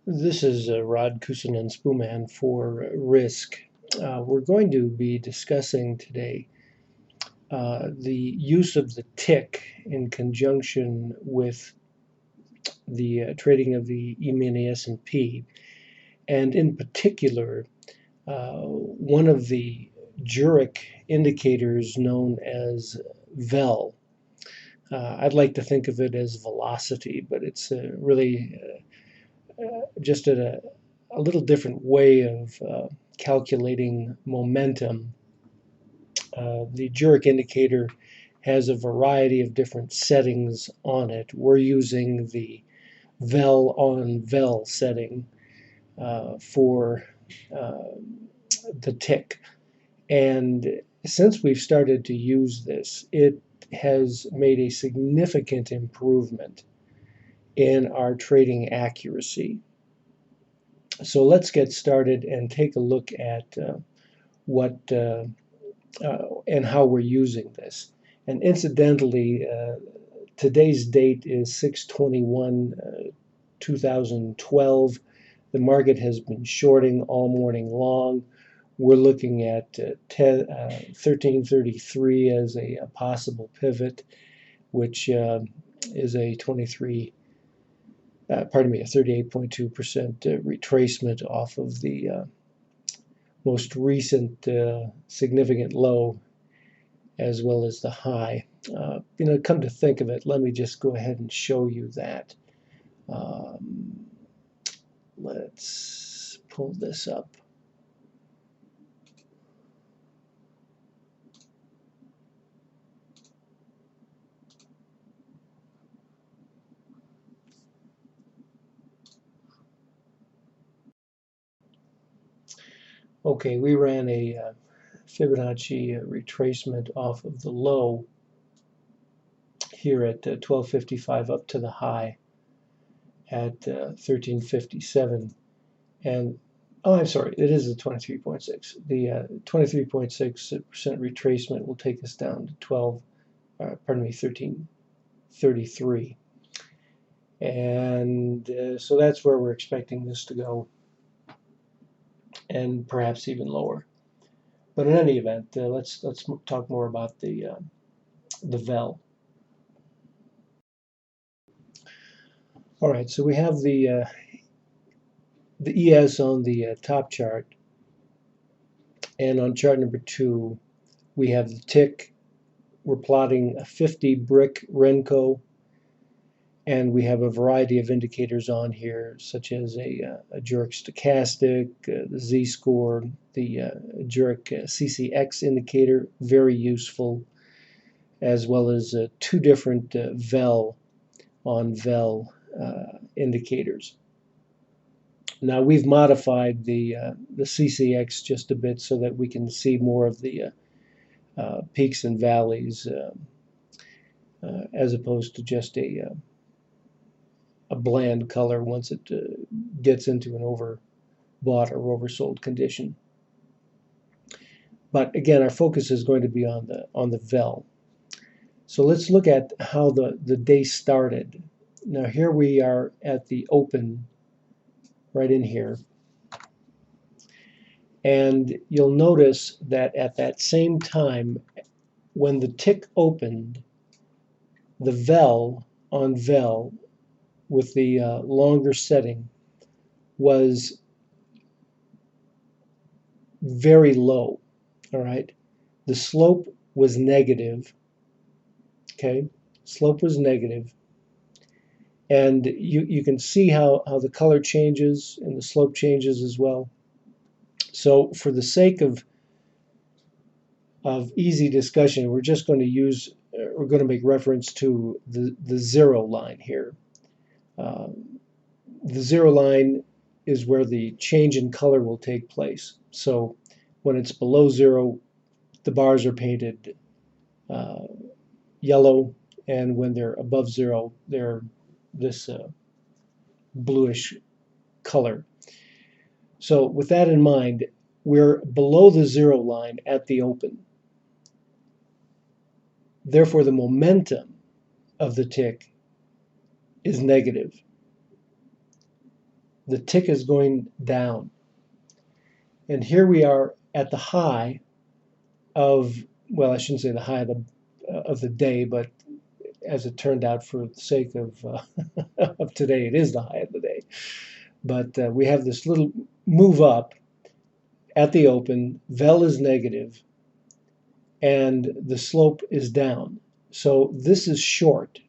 This is Rod Kusanen Spooman for Risk. We're going to be discussing today the use of the tick in conjunction with the trading of the Emini S&P, and in particular, one of the Zurich indicators known as VEL. I'd like to think of it as velocity, but it's really just a little different way of calculating momentum. The Zurich indicator has a variety of different settings on it. We're using the VEL on VEL setting for the tick. And since we've started to use this, it has made a significant improvement in our trading accuracy. So let's get started and take a look at what and how we're using this. And incidentally, today's date is 6/21/2012. The market has been shorting all morning long. We're looking at 1333 as a possible pivot, which is a 38.2% retracement off of the most recent significant low as well as the high. Come to think of it, let me just go ahead and show you that. Let's pull this up. Okay, we ran a Fibonacci retracement off of the low here at 1255 up to the high at 1357. And oh, I'm sorry, it is a 23.6. The 23.6% retracement will take us down to 1333. And so that's where we're expecting this to go, and perhaps even lower. But in any event, let's talk more about the VEL. All right, so we have the ES on the top chart, and on chart number 2, we have the tick. We're plotting a 50 brick Renko, and we have a variety of indicators on here, such as a Zurich stochastic, the Z-score, the Zurich CCX indicator, very useful, as well as 2 different VEL on VEL indicators. Now we've modified the CCX just a bit so that we can see more of the peaks and valleys as opposed to just a bland color once it gets into an overbought or oversold condition. But again, our focus is going to be on the VEL. So let's look at how the day started. Now here we are at the open, right in here. And you'll notice that at that same time, when the tick opened, the VEL on VEL with the longer setting was very low. All right, the slope was negative. Okay, slope was negative, and you can see how the color changes and the slope changes as well. So for the sake of easy discussion, we're just going to make reference to the zero line here. The zero line is where the change in color will take place. So when it's below zero, the bars are painted yellow, and when they're above zero, they're this bluish color. So with that in mind, we're below the zero line at the open. Therefore, the momentum of the tick is negative. the tick is going down. And here we are at the high of, well, I shouldn't say the high of the day, but as it turned out, for the sake of of today, it is the high of the day. But we have this little move up at the open. Vel is negative, and the slope is down. So this is short.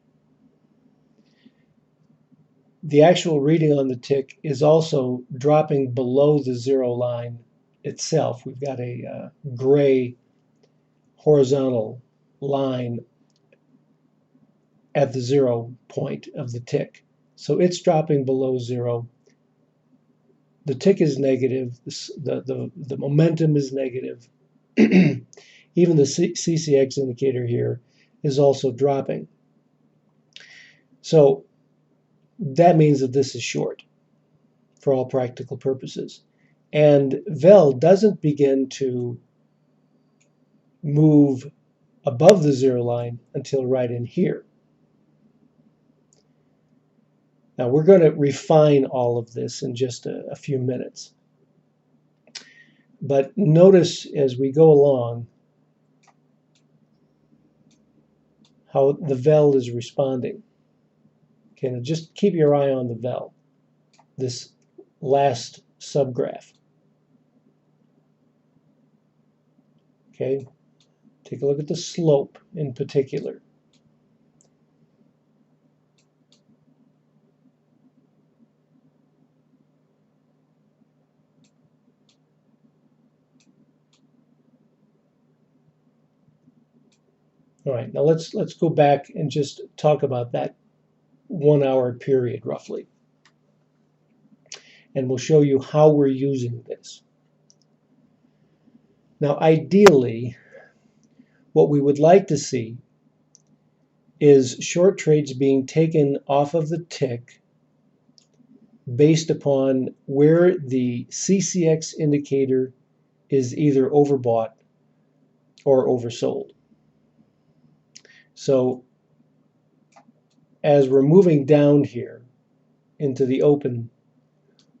The actual reading on the tick is also dropping below the zero line itself. We've got a gray horizontal line at the 0 point of the tick. So it's dropping below zero. The tick is negative. The momentum is negative. Even the CCX indicator here is also dropping. So that means that this is short for all practical purposes. And Vel doesn't begin to move above the zero line until right in here. Now we're going to refine all of this in just a few minutes. But notice as we go along how the Vel is responding. Okay, now just keep your eye on the Vel, this last subgraph. Okay, take a look at the slope in particular. All right, now let's go back and just talk about that 1 hour period roughly. And we'll show you how we're using this. Now, ideally, what we would like to see is short trades being taken off of the tick based upon where the CCX indicator is either overbought or oversold. So as we're moving down here into the open,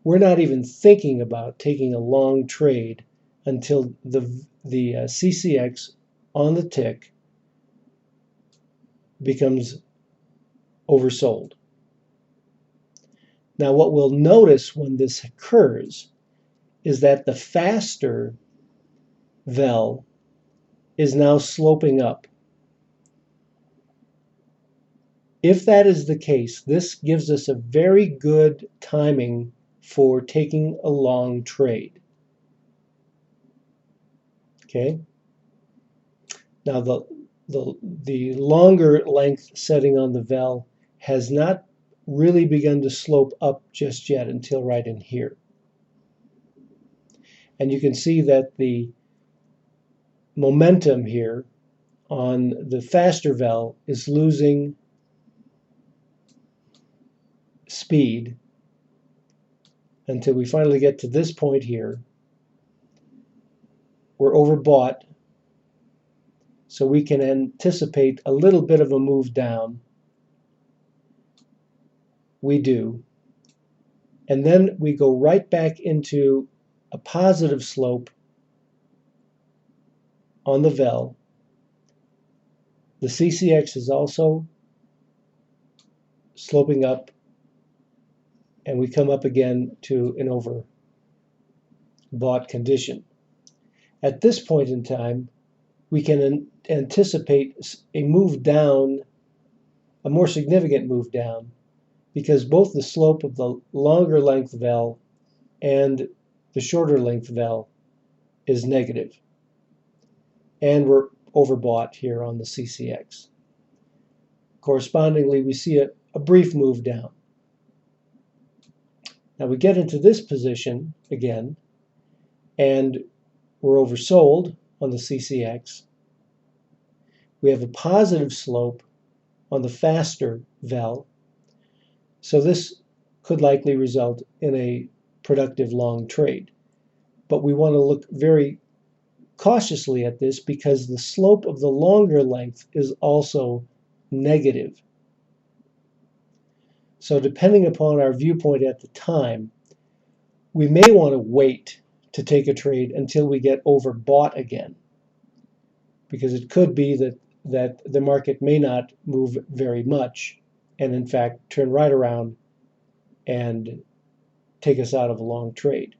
we're not even thinking about taking a long trade until the CCX on the tick becomes oversold. Now what we'll notice when this occurs is that the faster Vel is now sloping up. If that is the case, this gives us a very good timing for taking a long trade. Okay. Now the longer length setting on the Vel has not really begun to slope up just yet until right in here. And you can see that the momentum here on the faster Vel is losing speed until we finally get to this point here. We're overbought, so we can anticipate a little bit of a move down. We do. And then we go right back into a positive slope on the Vel. The CCX is also sloping up, and we come up again to an overbought condition. At this point in time, we can anticipate a move down, a more significant move down, because both the slope of the longer length Vel and the shorter length Vel is negative. And we're overbought here on the CCX. Correspondingly, we see a brief move down. Now we get into this position again, and we're oversold on the CCX. We have a positive slope on the faster Vel, so this could likely result in a productive long trade. But we want to look very cautiously at this because the slope of the longer length is also negative. So depending upon our viewpoint at the time, we may want to wait to take a trade until we get overbought again, because it could be that the market may not move very much and in fact turn right around and take us out of a long trade.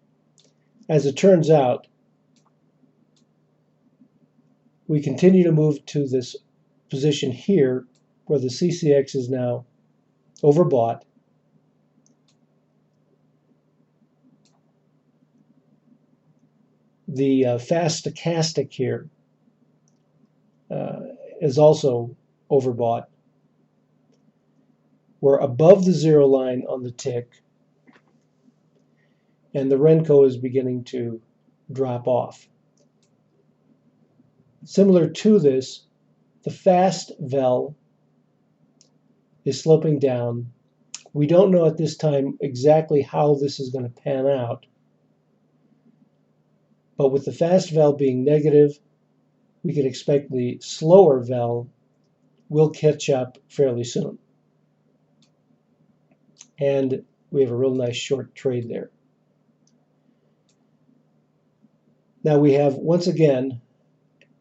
As it turns out, we continue to move to this position here where the CCX is now overbought. The fast stochastic here is also overbought. We're above the zero line on the tick, and the Renko is beginning to drop off. Similar to this, the fast VEL is sloping down. We don't know at this time exactly how this is going to pan out, but with the fast VEL being negative, we can expect the slower VEL will catch up fairly soon. And we have a real nice short trade there. Now we have, once again,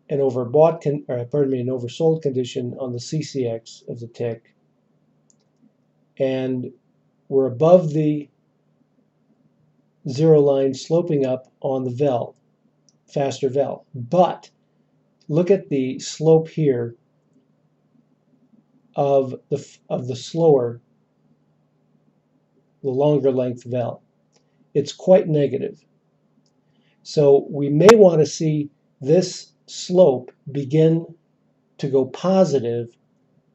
an oversold condition on the CCX of the tick, and we're above the zero line sloping up on the VEL, faster VEL. But look at the slope here of the slower, the longer length VEL. It's quite negative. So we may want to see this slope begin to go positive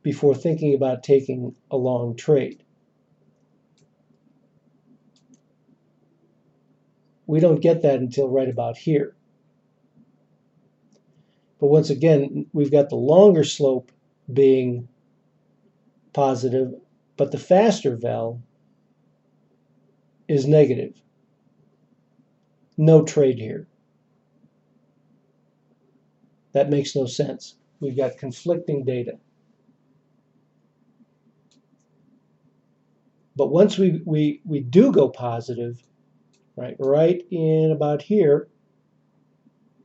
before thinking about taking a long trade. We don't get that until right about here. But once again, we've got the longer slope being positive, but the faster VEL is negative. No trade here. That makes no sense. We've got conflicting data. But once we do go positive, right in about here,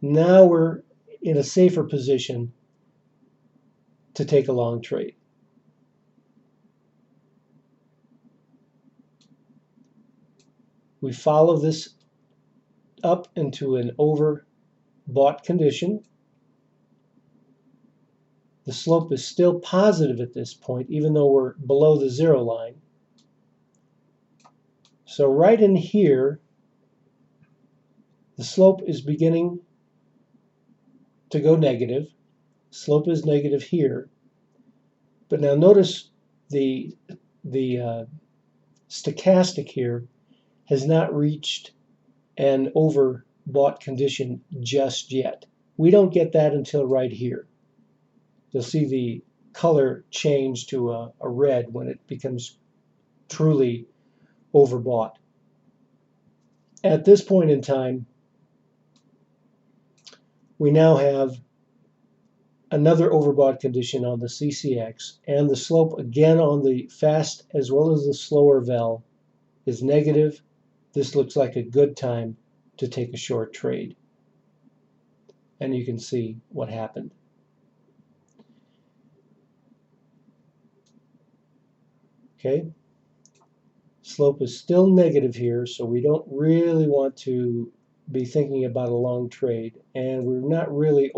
now we're in a safer position to take a long trade. We follow this up into an overbought condition. The slope is still positive at this point, even though we're below the zero line. So right in here, the slope is beginning to go negative. Slope is negative here. But now notice the stochastic here has not reached an overbought condition just yet. We don't get that until right here. You'll see the color change to a red when it becomes truly overbought. At this point in time, we now have another overbought condition on the CCX, and the slope again on the fast as well as the slower VEL is negative. This looks like a good time to take a short trade. And you can see what happened. Okay, slope is still negative here, so we don't really want to be thinking about a long trade, and we're not really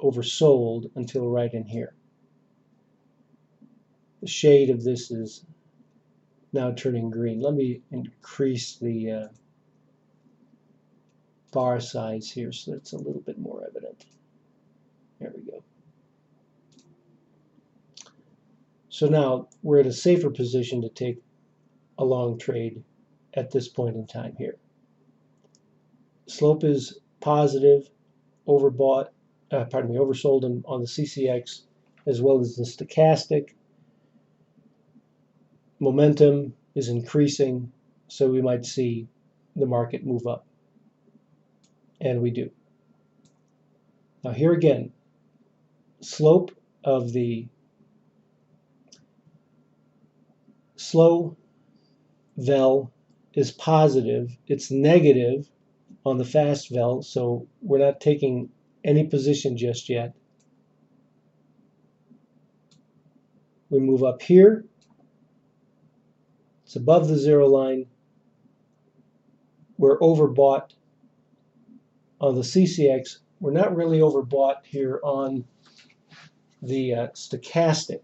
oversold until right in here. The shade of this is now turning green. Let me increase the bar size here so that it's a little bit more evident. There we go. So now we're at a safer position to take a long trade at this point in time here. Slope is positive, oversold on the CCX as well as the stochastic. Momentum is increasing, so we might see the market move up. And we do. Now here again, slope of the slow VEL is positive. It's negative on the fast vel, so we're not taking any position just yet. We move up here. It's above the zero line. We're overbought on the CCX. We're not really overbought here on the stochastic,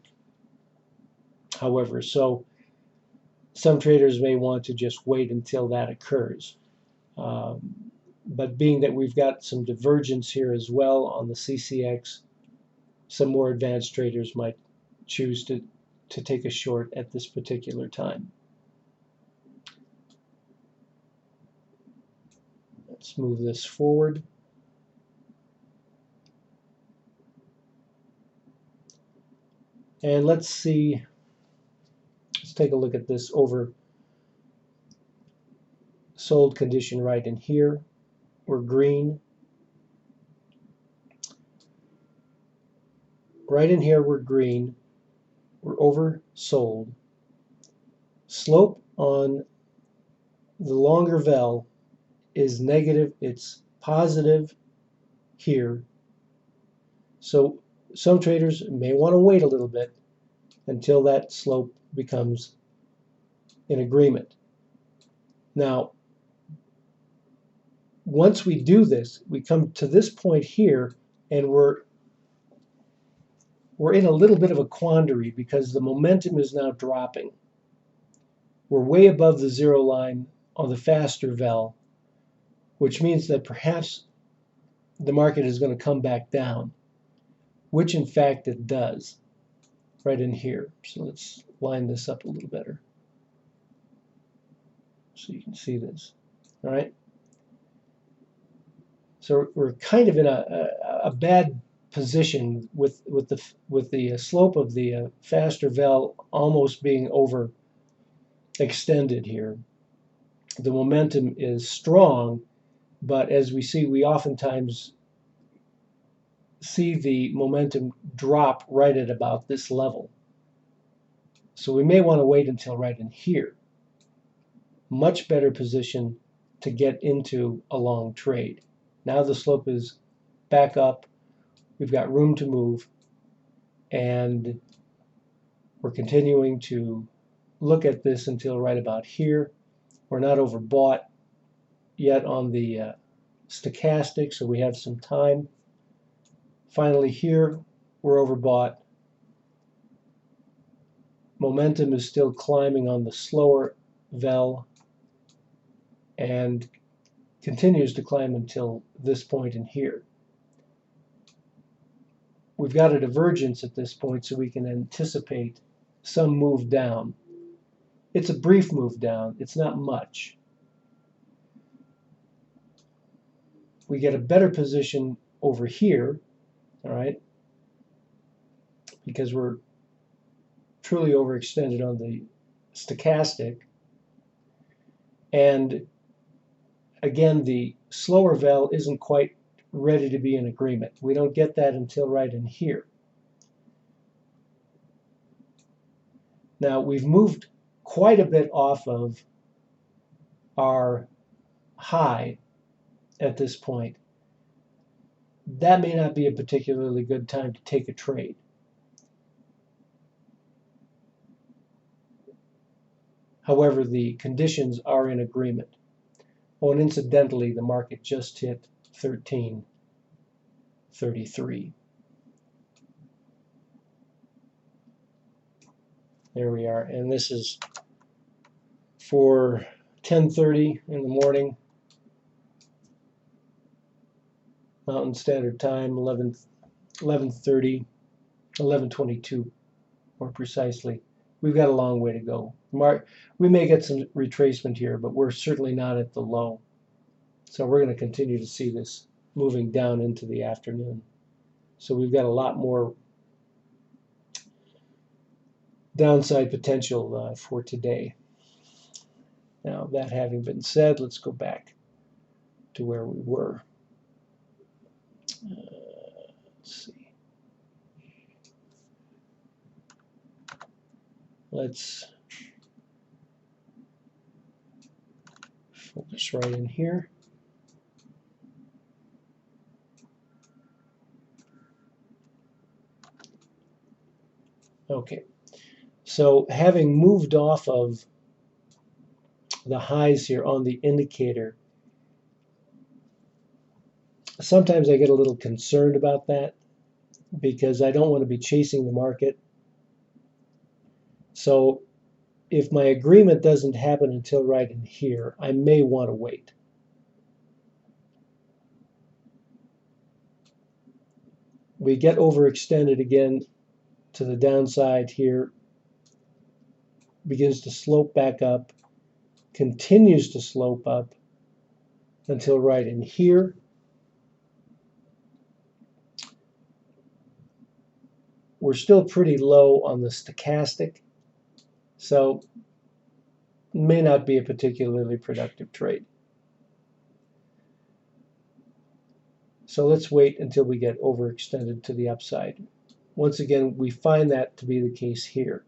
however, so some traders may want to just wait until that occurs. But being that we've got some divergence here as well on the CCX, some more advanced traders might choose to take a short at this particular time. Let's move this forward. And let's take a look at this oversold condition right in here. We're green. Right in here we're green. We're oversold. Slope on the longer vel is negative. It's positive here. So some traders may want to wait a little bit until that slope becomes in agreement. Now, once we do this, we come to this point here, and we're in a little bit of a quandary because the momentum is now dropping. We're way above the zero line on the faster vel, which means that perhaps the market is going to come back down, which in fact it does right in here. So let's line this up a little better so you can see this. All right. So we're kind of in a bad position with the slope of the faster vel almost being overextended here. The momentum is strong, but as we see, we oftentimes see the momentum drop right at about this level. So we may want to wait until right in here. Much better position to get into a long trade. Now the slope is back up. We've got room to move, and we're continuing to look at this until right about here. We're not overbought yet on the stochastic, so we have some time. Finally here, we're overbought. Momentum is still climbing on the slower vel and continues to climb until this point in here. We've got a divergence at this point, so we can anticipate some move down. It's a brief move down. It's not much. We get a better position over here, all right, because we're truly overextended on the stochastic. And again, the slower vel isn't quite ready to be in agreement. We don't get that until right in here. Now, we've moved quite a bit off of our high at this point. That may not be a particularly good time to take a trade. However, the conditions are in agreement. Oh, and incidentally, the market just hit 1333. There we are, and this is for 10:30 in the morning, Mountain Standard Time, 11:30, 11:22 more precisely. We've got a long way to go. We may get some retracement here, but we're certainly not at the low. So we're going to continue to see this moving down into the afternoon. So we've got a lot more downside potential for today. Now, that having been said, let's go back to where we were. Let's see. Let's Focus right in here. Okay, so having moved off of the highs here on the indicator, sometimes I get a little concerned about that because I don't want to be chasing the market. So if my agreement doesn't happen until right in here, I may want to wait. We get overextended again to the downside here, begins to slope back up, continues to slope up until right in here. We're still pretty low on the stochastic, so may not be a particularly productive trade. So let's wait until we get overextended to the upside. Once again, we find that to be the case here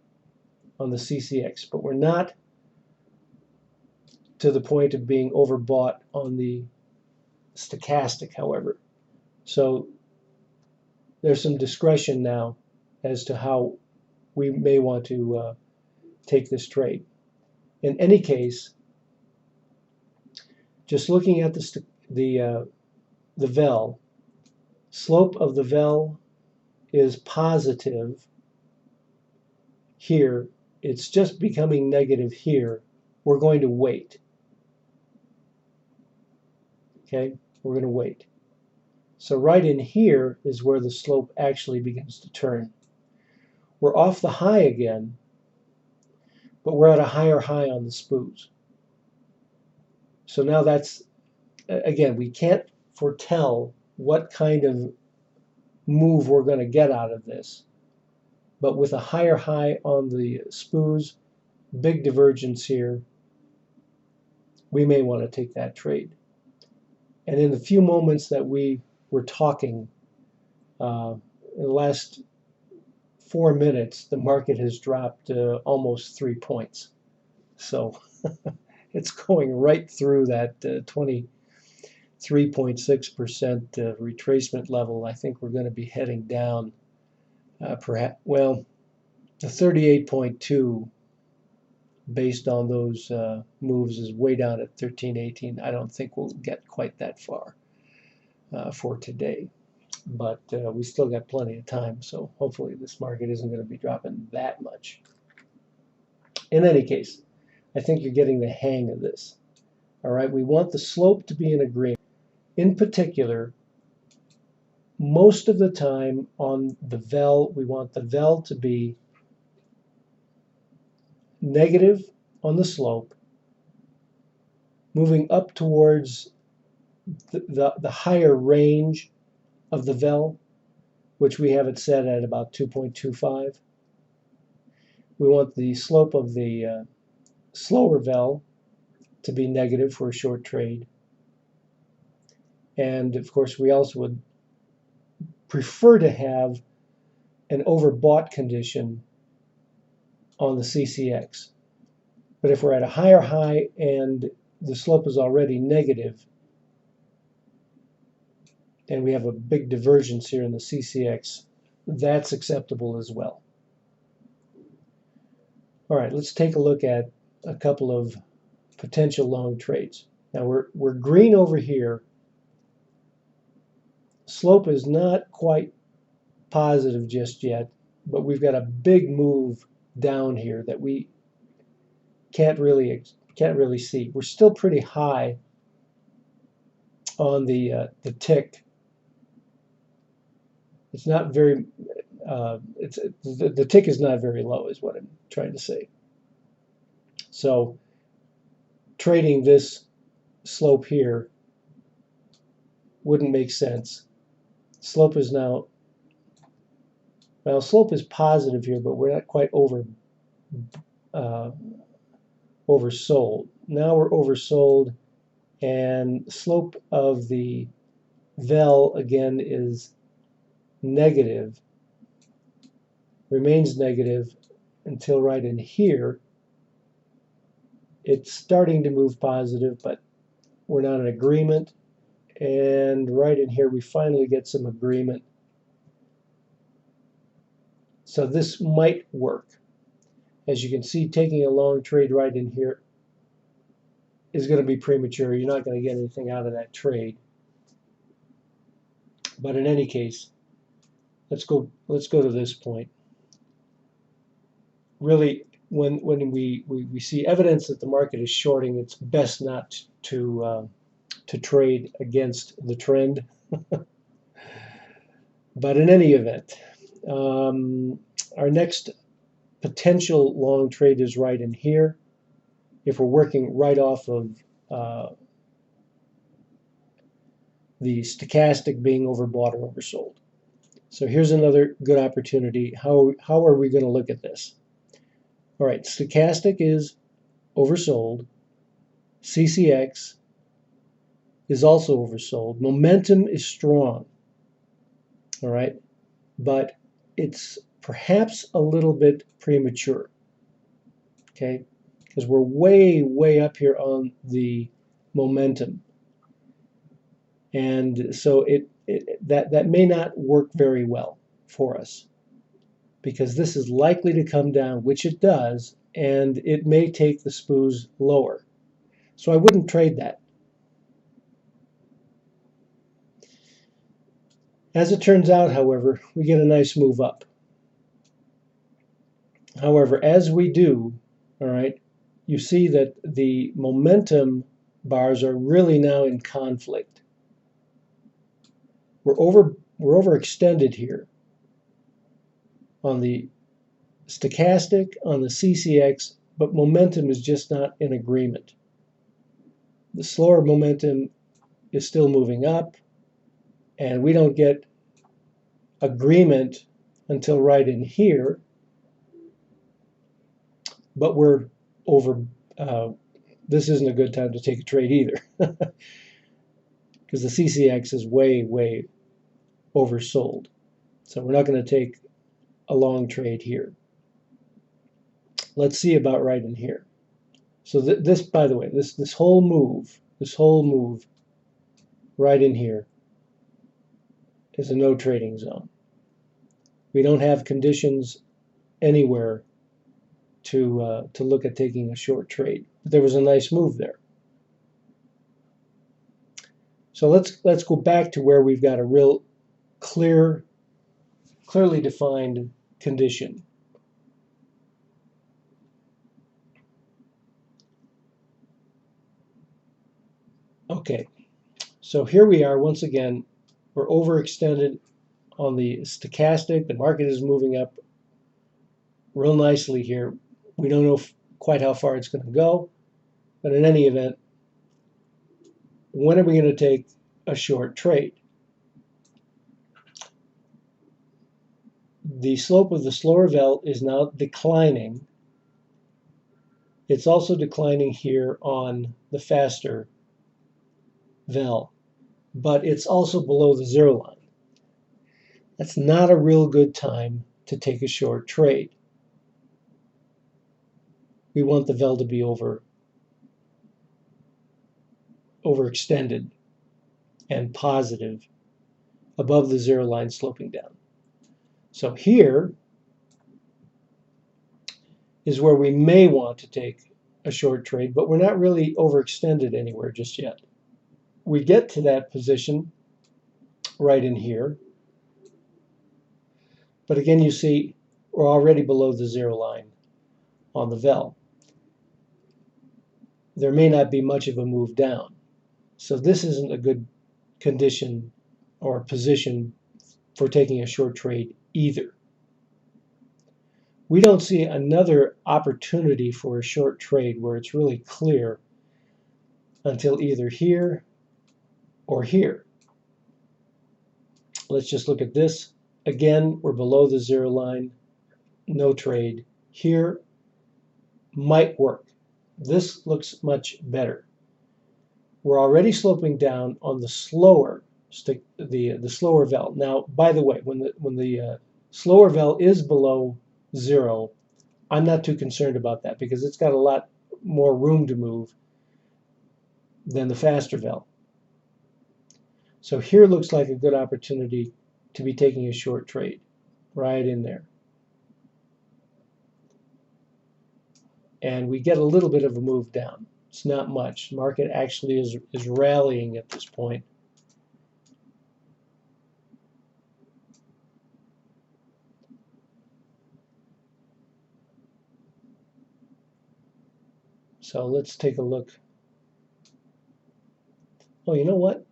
on the CCX, but we're not to the point of being overbought on the stochastic, however. So there's some discretion now as to how we may want to take this trade. In any case, just looking at the VEL, slope of the VEL is positive here. It's just becoming negative here. We're going to wait. Okay, we're going to wait. So right in here is where the slope actually begins to turn. We're off the high again, but we're at a higher high on the Spoos. So now that's, again, we can't foretell what kind of move we're going to get out of this. But with a higher high on the Spoos, big divergence here, we may want to take that trade. And in the few moments that we were talking, in the last 4 minutes, the market has dropped almost 3 points. So it's going right through that 23.6% retracement level. I think we're going to be heading down perhaps, well, the 38.2 based on those moves is way down at 13.18. I don't think we'll get quite that far for today, but we still got plenty of time, so hopefully this market isn't going to be dropping that much. In any case, I think you're getting the hang of this. All right, we want the slope to be in agreement. In particular, most of the time on the VEL, we want the VEL to be negative on the slope, moving up towards the higher range of the VEL, which we have it set at about 2.25. We want the slope of the slower VEL to be negative for a short trade. And of course, we also would prefer to have an overbought condition on the CCX. But if we're at a higher high and the slope is already negative, and we have a big divergence here in the CCX, that's acceptable as well. All right, let's take a look at a couple of potential long trades. Now we're green over here. Slope is not quite positive just yet, but we've got a big move down here that we can't really see. We're still pretty high on the tick. It's not very. The tick is not very low, is what I'm trying to say. So trading this slope here wouldn't make sense. Slope is now, well, slope is positive here, but we're not quite oversold. Now we're oversold, and slope of the VEL again is negative, remains negative until right in here. It's starting to move positive, but we're not in agreement. And right in here, we finally get some agreement. So this might work. As you can see, taking a long trade right in here is going to be premature. You're not going to get anything out of that trade. But in any case, let's go to this point. Really, when we see evidence that the market is shorting, it's best not to trade against the trend. But in any event, our next potential long trade is right in here. If we're working right off of the stochastic being overbought or oversold. So here's another good opportunity. How are we going to look at this? All right, stochastic is oversold. CCX is also oversold. Momentum is strong. All right, but it's perhaps a little bit premature. Okay, because we're way up here on the momentum. And so that may not work very well for us, because this is likely to come down, which it does, and it may take the Spoos lower. So I wouldn't trade that. As it turns out, however, we get a nice move up. However, as we do, all right, you see that the momentum bars are really now in conflict. We're overextended here on the stochastic, on the CCX, but momentum is just not in agreement. The slower momentum is still moving up, and we don't get agreement until right in here, but we're over. This isn't a good time to take a trade either, because the CCX is way oversold. So we're not going to take a long trade here. Let's see about right in here. So this, by the way, this whole move right in here is a no trading zone. We don't have conditions anywhere to look at taking a short trade. But there was a nice move there. So let's go back to where we've got a real clearly defined condition. Okay, so here we are once again. We're overextended on the stochastic. The market is moving up real nicely here. We don't know quite how far it's going to go, but in any event, when are we going to take a short trade? The slope of the slower vel is now declining. It's also declining here on the faster vel, but it's also below the zero line. That's not a real good time to take a short trade. We want the vel to be overextended and positive above the zero line sloping down. So here is where we may want to take a short trade, but we're not really overextended anywhere just yet. We get to that position right in here, but again, you see we're already below the zero line on the vel. There may not be much of a move down. So this isn't a good condition or position for taking a short trade either. We don't see another opportunity for a short trade where it's really clear until either here or here. Let's just look at this. Again, we're below the zero line, no trade. Here might work. This looks much better. We're already sloping down on the slower the slower vel. Now, by the way, when the slower vel is below zero, I'm not too concerned about that because it's got a lot more room to move than the faster vel. So here looks like a good opportunity to be taking a short trade right in there. And we get a little bit of a move down. It's not much. The market actually is rallying at this point. So let's take a look. Oh, you know what?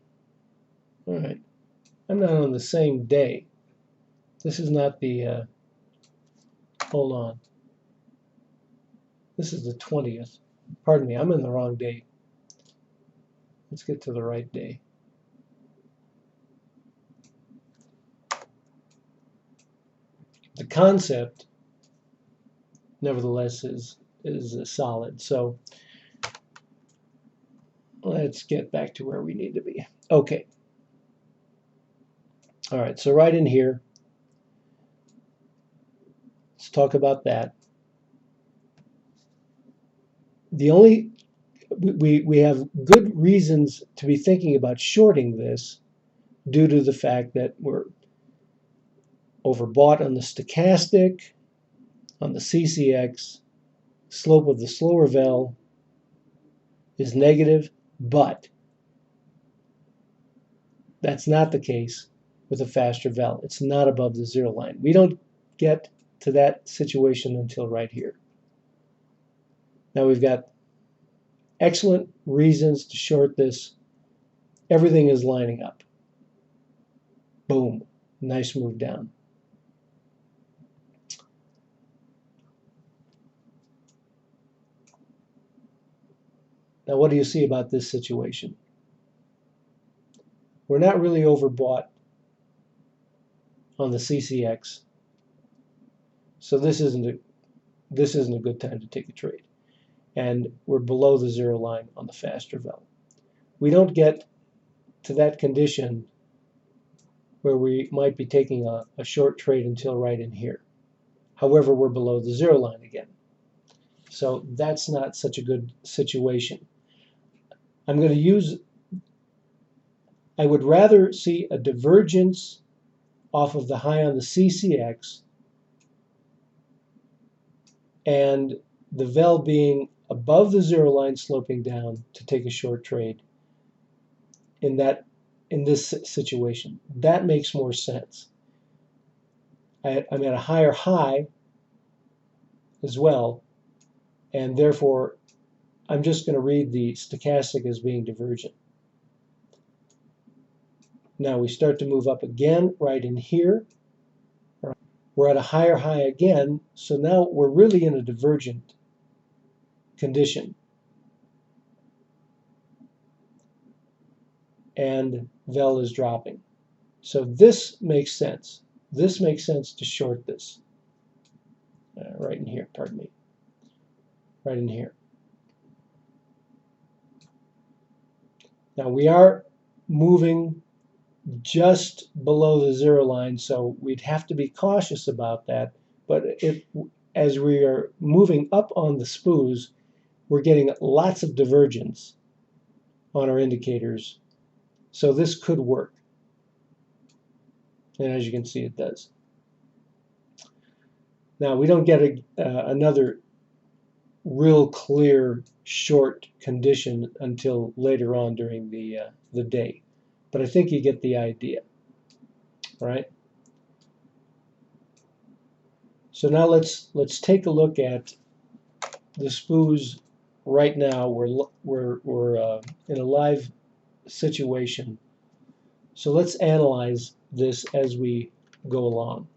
All right. I'm not on the same day. This is not the, hold on. This is the 20th. Pardon me, I'm in the wrong day. Let's get to the right day. The concept, nevertheless, is solid. So let's get back to where we need to be. Okay. All right, so right in here, let's talk about that. The only, we have good reasons to be thinking about shorting this due to the fact that we're overbought on the stochastic, on the CCX, slope of the slower vel is negative, but that's not the case with a faster vel. It's not above the zero line. We don't get to that situation until right here. Now we've got excellent reasons to short this. Everything is lining up. Boom. Nice move down. Now what do you see about this situation? We're not really overbought on the CCX. So this isn't a good time to take a trade. And we're below the zero line on the faster vel. We don't get to that condition where we might be taking a short trade until right in here. However, we're below the zero line again. So that's not such a good situation. I'm going to use, I would rather see a divergence off of the high on the CCX and the vel being above the zero line sloping down to take a short trade in this situation. That makes more sense. I'm at a higher high as well, and therefore I'm just going to read the stochastic as being divergent. Now we start to move up again right in here. We're at a higher high again, so now we're really in a divergent condition. And vel is dropping. So this makes sense. This makes sense to short this. Right in here, pardon me. Right in here. Now we are moving just below the zero line, so we'd have to be cautious about that. But as we are moving up on the Spoos, we're getting lots of divergence on our indicators. So this could work. And as you can see, it does. Now, we don't get another real clear short condition until later on during the day. But I think you get the idea. All right? So now let's take a look at the Spoos right now. We're in a live situation. So let's analyze this as we go along.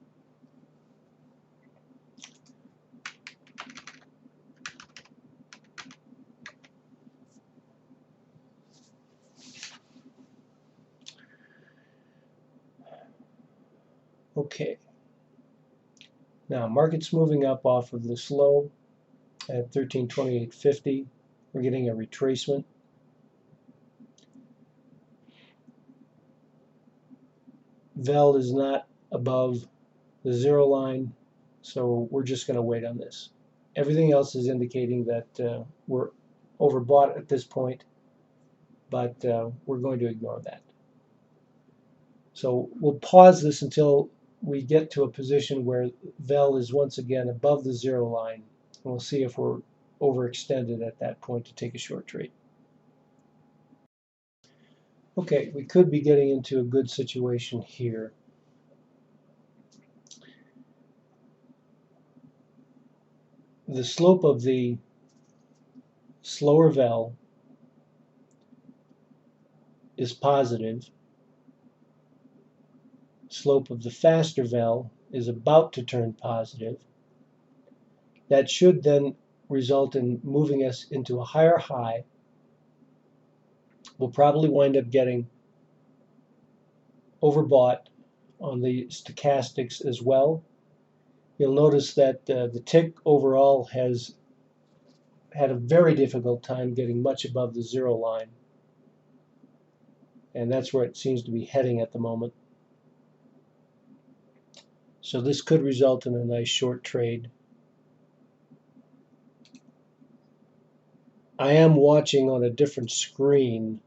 Okay. Now market's moving up off of this low at 1328.50. We're getting a retracement. Vel is not above the zero line, so we're just going to wait on this. Everything else is indicating that we're overbought at this point. but we're going to ignore that. So we'll pause this until we get to a position where VEL is once again above the zero line, and we'll see if we're overextended at that point to take a short trade. Okay, we could be getting into a good situation here. The slope of the slower VEL is positive. Slope of the faster VEL is about to turn positive. That should then result in moving us into a higher high. We'll probably wind up getting overbought on the stochastics as well. You'll notice that the tick overall has had a very difficult time getting much above the zero line, and that's where it seems to be heading at the moment. So this could result in a nice short trade. I am watching on a different screen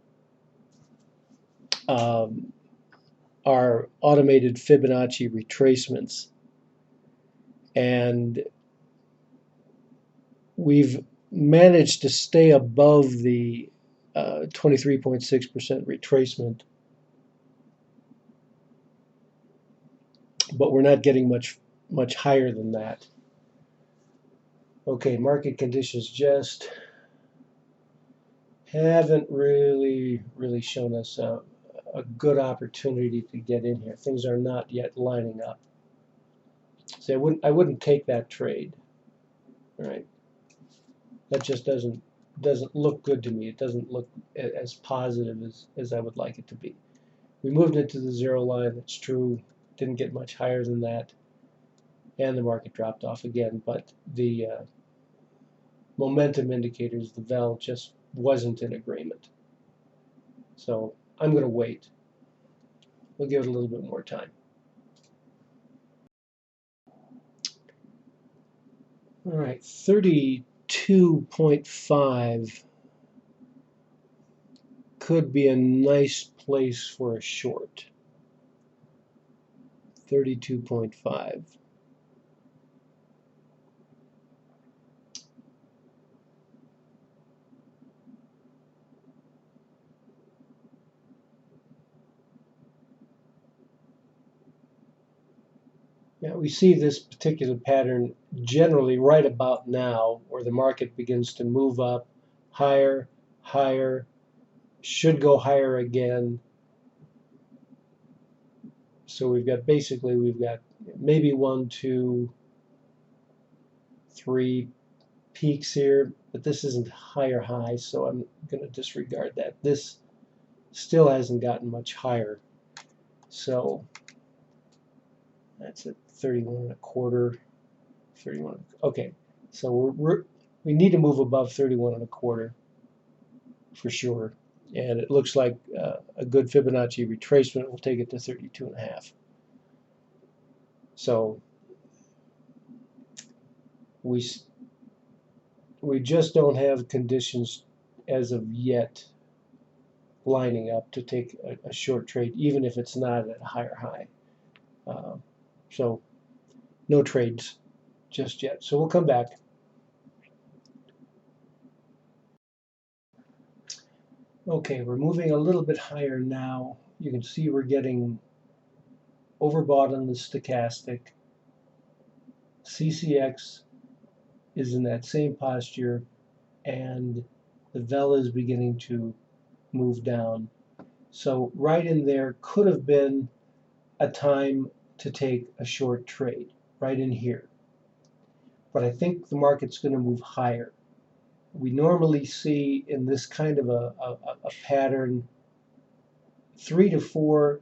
our automated Fibonacci retracements, and we've managed to stay above the 23.6% retracement, but we're not getting much higher than that. Okay, market conditions just haven't really shown us a good opportunity to get in here. Things are not yet lining up. So I wouldn't take that trade. All right, that just doesn't look good to me. It doesn't look as positive as I would like it to be. We moved into the zero line. That's true. Didn't get much higher than that, and the market dropped off again. But the momentum indicators, the VEL, just wasn't in agreement. So I'm going to wait. We'll give it a little bit more time. All right, 32.5 could be a nice place for a short. 32.5. Now we see this particular pattern generally right about now, where the market begins to move up higher, higher, should go higher again. So we've got maybe 1, 2, 3 peaks here, but this isn't higher high, so I'm going to disregard that. This still hasn't gotten much higher. So that's at 31.25, 31. Okay, so we need to move above 31.25 for sure, and it looks like a good Fibonacci retracement will take it to 32.5. So we just don't have conditions as of yet lining up to take a short trade, even if it's not at a higher high. So no trades just yet. So we'll come back. Okay, we're moving a little bit higher now. You can see we're getting overbought on the stochastic. CCX is in that same posture, and the VEL is beginning to move down. So right in there could have been a time to take a short trade, right in here. But I think the market's going to move higher. We normally see in this kind of a pattern 3 to 4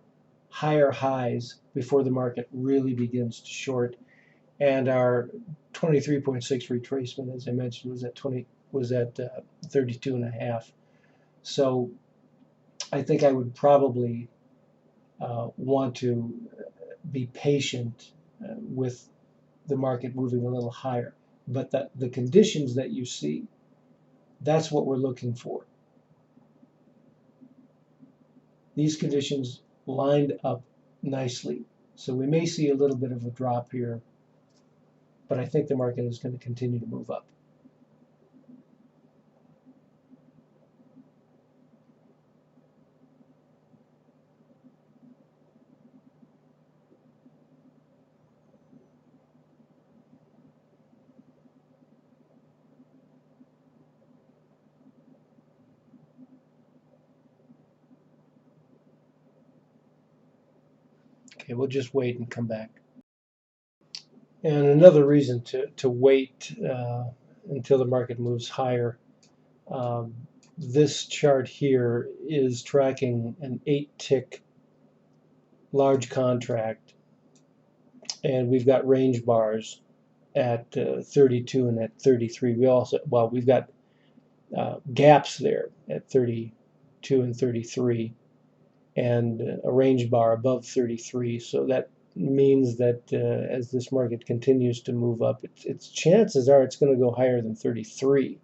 higher highs before the market really begins to short, and our 23.6 retracement, as I mentioned, was at 32.5. So I think I would probably want to be patient with the market moving a little higher. But the conditions that you see, that's what we're looking for. these conditions lined up nicely. So we may see a little bit of a drop here, but I think the market is going to continue to move up. Okay, we'll just wait and come back. And another reason to wait until the market moves higher, this chart here is tracking an 8-tick large contract, and we've got range bars at 32 and at 33. We've got gaps there at 32 and 33, and a range bar above 33. So that means that as this market continues to move up, its chances are it's going to go higher than 33.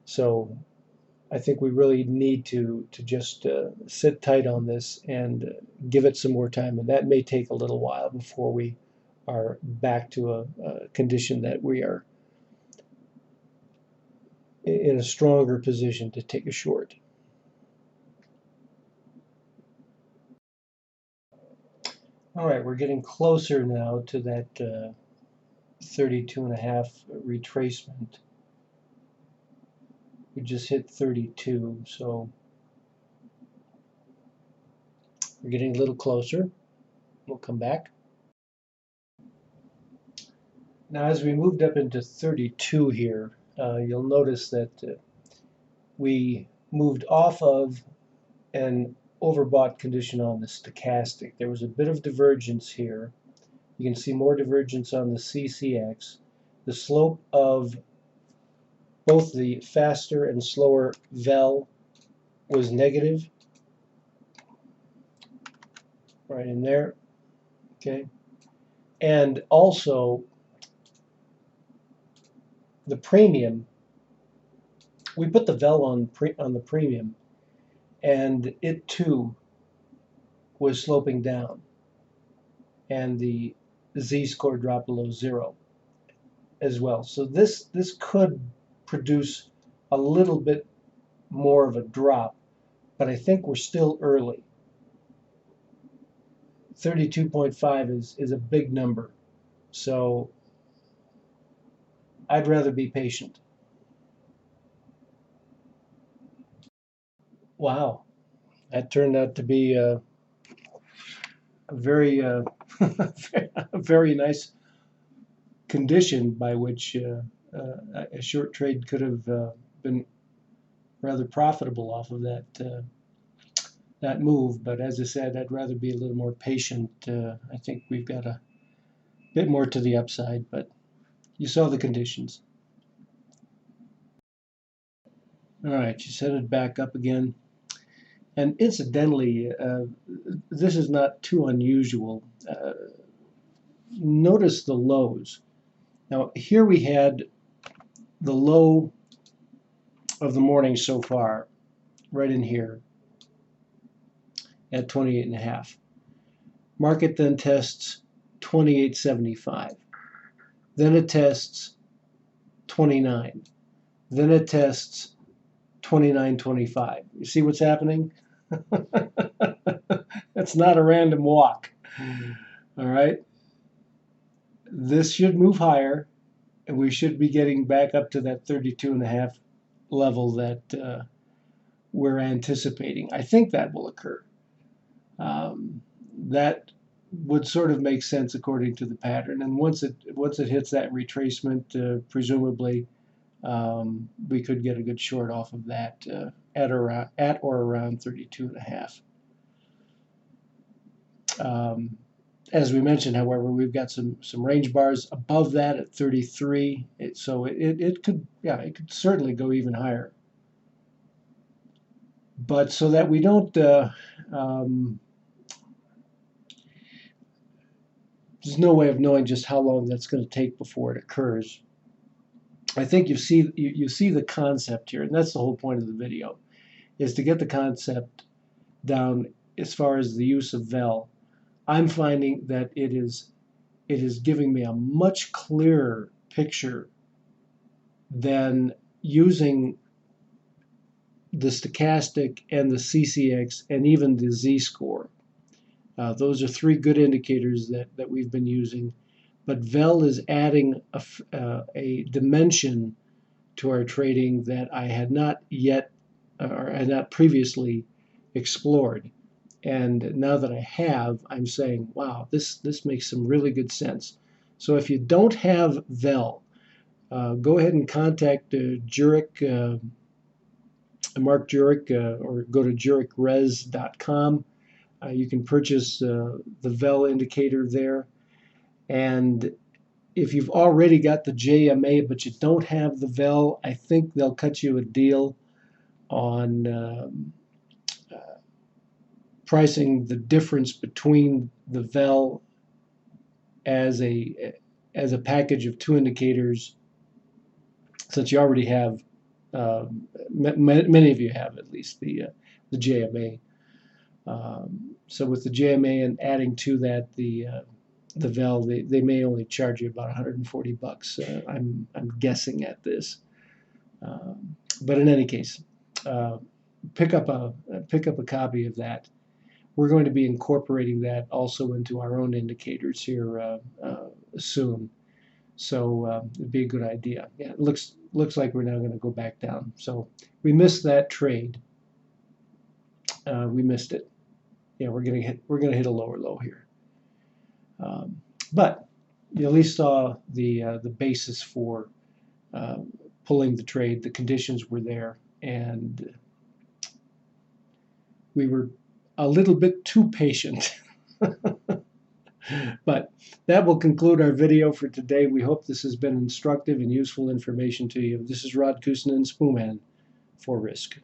So I think we really need to just sit tight on this and give it some more time, and that may take a little while before we are back to a condition that we are in a stronger position to take a short. All right, we're getting closer now to that 32.5 retracement. We just hit 32, so we're getting a little closer. We'll come back. Now, as we moved up into 32 here, you'll notice that we moved off of an overbought condition on the stochastic. There was a bit of divergence here. You can see more divergence on the CCX. The slope of both the faster and slower VEL was negative, right in there, okay? And also the premium, we put the VEL on the premium, and it too was sloping down, and the Z-score dropped below 0 as well. So this could produce a little bit more of a drop, but I think we're still early. 32.5 is a big number, so I'd rather be patient. Wow, that turned out to be a very a very nice condition by which a short trade could have been rather profitable off of that move. But as I said, I'd rather be a little more patient. I think we've got a bit more to the upside, but you saw the conditions. All right, she's headed back up again. And incidentally, this is not too unusual. Notice the lows. Now, here we had the low of the morning so far, right in here at 28.5. Market then tests 28.75. Then it tests 29. Then it tests 29.25. You see what's happening? It's not a random walk. All right. This should move higher, and we should be getting back up to that 32.5 level that we're anticipating. I think that will occur. That would sort of make sense according to the pattern. And once it hits that retracement, presumably we could get a good short off of that at or around 32.5. As we mentioned, however, we've got some range bars above that at 33, so it could certainly go even higher. But so that we don't there's no way of knowing just how long that's going to take before it occurs. I think you see the concept here, and that's the whole point of the video. is to get the concept down as far as the use of vel. I'm finding that it is giving me a much clearer picture than using the stochastic and the CCX and even the Z-score. Those are three good indicators that we've been using. But vel is adding a dimension to our trading that I had not yet, or had not previously explored. And now that I have, I'm saying, wow, this makes some really good sense. So if you don't have vel, go ahead and contact Mark Jurek, or go to jurekres.com. You can purchase the vel indicator there. And if you've already got the JMA but you don't have the vel, I think they'll cut you a deal on pricing the difference between the vel as a package of two indicators, since you already have, many of you have at least the JMA. So with the JMA and adding to that the vel, they may only charge you about $140. I'm guessing at this, but in any case, pick up a copy of that. We're going to be incorporating that also into our own indicators here soon. So it'd be a good idea. Yeah, it looks like we're now going to go back down. So we missed that trade. We missed it. Yeah, we're gonna hit a lower low here. But you at least saw the basis for pulling the trade. The conditions were there, and we were a little bit too patient. But that will conclude our video for today. We hope this has been instructive and useful information to you. This is RSKsys Intl, Spoon Man for Risk.